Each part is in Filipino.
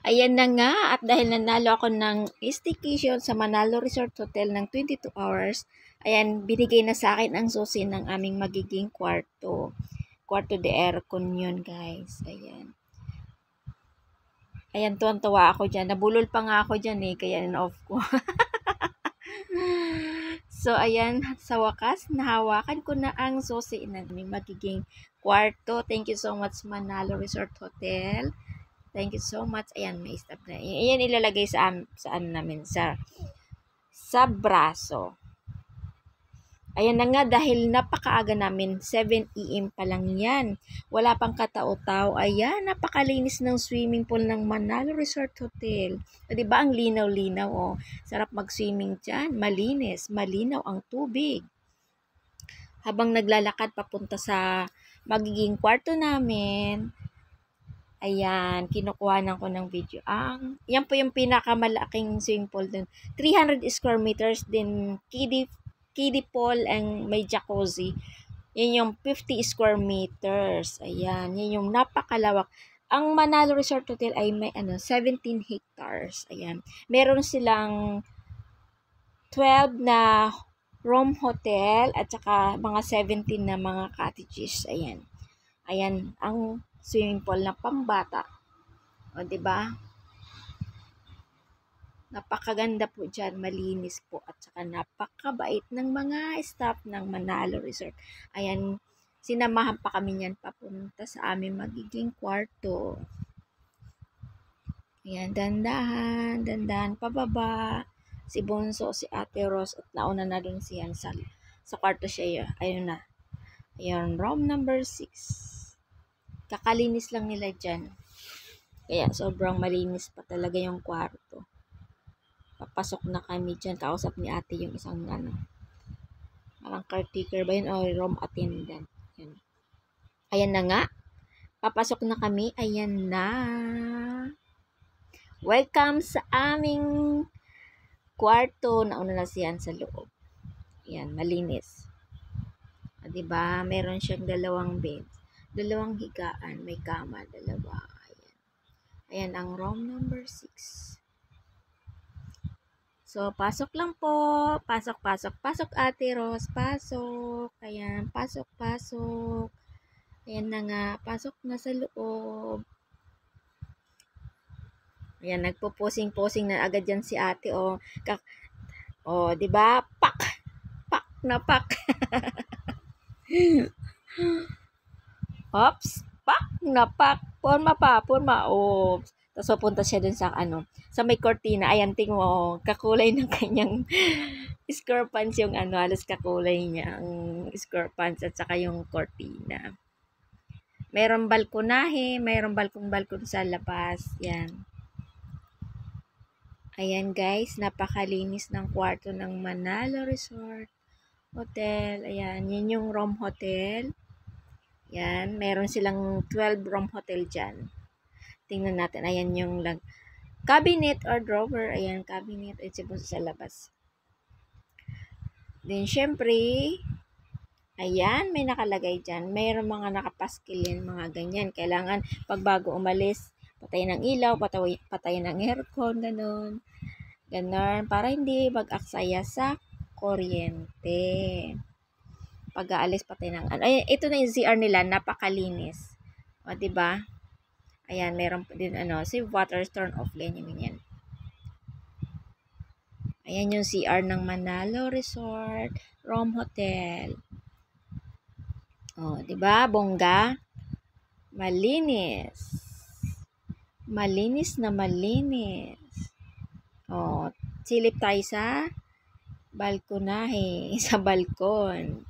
Ayan na nga, at dahil nanalo ako ng staycation sa Manalo Resort Hotel ng 22 hours, ayan, binigay na sa akin ang susi ng aming magiging kwarto. Kwarto de aircon yun, guys. Ayan. Ayan, tuwan-tuwa ako dyan. Nabulol pa nga ako dyan kaya na-off ko. So, ayan, sa wakas, nahawakan ko na ang susi ng aming magiging kwarto. Thank you so much, Manalo Resort Hotel. Thank you so much. Ayan, may stop na. Ayan, ilalagay sa ano namin, sa braso. Ayan na nga, dahil napakaaga namin, 7 AM pa lang yan. Wala pang katao-tao. Ayan, napakalinis ng swimming pool ng Manalo Resort Hotel. O, diba, ang linaw-linaw, oh. Sarap mag-swimming dyan. Malinis, malinaw ang tubig. Habang naglalakad papunta sa magiging kwarto namin, ayan, kinukuhanan ko ng video. Yan po yung pinakamalaking swimming pool dun. 300 square meters din, kiddie pool and may jacuzzi. Yan yung 50 square meters. Ayan, yan yung napakalawak. Ang Manalo Resort Hotel ay may 17 hectares. Ayan. Meron silang 12 na room hotel at saka mga 17 na mga cottages. Ayan. Ayan ang swimming pool na pambata. O, diba? Napakaganda po dyan, malinis po, at saka napakabait ng mga staff ng Manalo Resort. Ayan, sinamahan pa kami niyan papunta sa aming magiging kwarto. Ayan, dandahan pababa. Si Bonso, si Ate Rose, at nauna na dun siya sa kwarto siya. Ayun na. Ayan, room number 6. Kakalinis lang nila dyan. Kaya sobrang malinis pa talaga yung kwarto. Papasok na kami dyan. Kausap ni ate yung isang parang caretaker ba yun o room attendant. Yan. Ayan na nga. Papasok na kami. Ayan na. Welcome sa aming kwarto. Nauna na siyan sa loob. Ayan, malinis. Diba? Meron siyang 2 beds. 2 higaan. May kama. 2. Ayan. Ayan ang room number 6. So, pasok lang po. Pasok, Ate Rose. Pasok. Ayan, pasok. Ayan na nga. Pasok na sa loob. Ayan, nagpo-posing na agad yan si ate. Diba? Pak na pak. Ops. Pak na pak. Porma. Oops. Tapos pupunta siya dun sa sa may cortina. Ayan, tingnan mo, kakulay ng kanyang square pants yung halos kakulay niya ang square pants at saka yung cortina. Mayroong balkonahe, mayroong balkon sa labas. Yan. Ayan guys, napakalinis ng kwarto ng Manalo Resort Hotel. Ayan, yun yung room hotel. Yan, meron silang 12 room hotel dyan. Tingnan natin, ayan yung cabinet or drawer. Ayan, cabinet. Ito sa labas. Then, syempre, ayan, may nakalagay dyan. Mayroon mga nakapaskilin, mga ganyan. Kailangan, pag bago umalis, patayin ng ilaw, patayin ng aircon, ganun. Ganun, para hindi mag-aksaya sa kuryente. Pag aalis, patayin ng Ayan, ito na yung CR nila, napakalinis. O, diba? Ayan, meron din save water, turn off, ganyan. Ayan yung CR ng Manalo Resort Room Hotel. O, diba? Bongga? Malinis. Malinis na malinis. O, silip tayo sa balkonahe, sa balkon.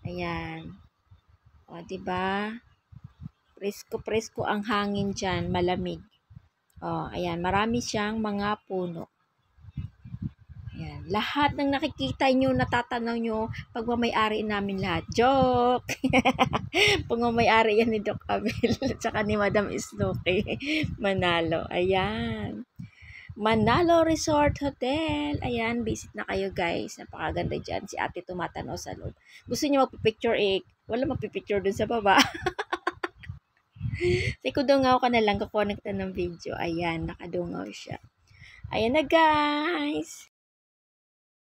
Ayan. O, diba? Presko ang hangin dyan, malamig. O, ayan, marami siyang mga puno. Ayan, lahat ng nakikita nyo, natatanaw nyo, pagmamayari namin lahat. Joke! Pagmamayari yan ni Doc Abel at saka ni Madam Snooki Manalo. Ayan. Manalo Resort Hotel. Ayan, visit na kayo guys. Napakaganda dyan. Si ate tumatanaw sa loob. Gusto niyo magpipicture wala magpipicture dun sa baba. Say kudungaw ka na lang, kukuha na kita ng video. Ayan, nakadungaw siya. Ayan na guys.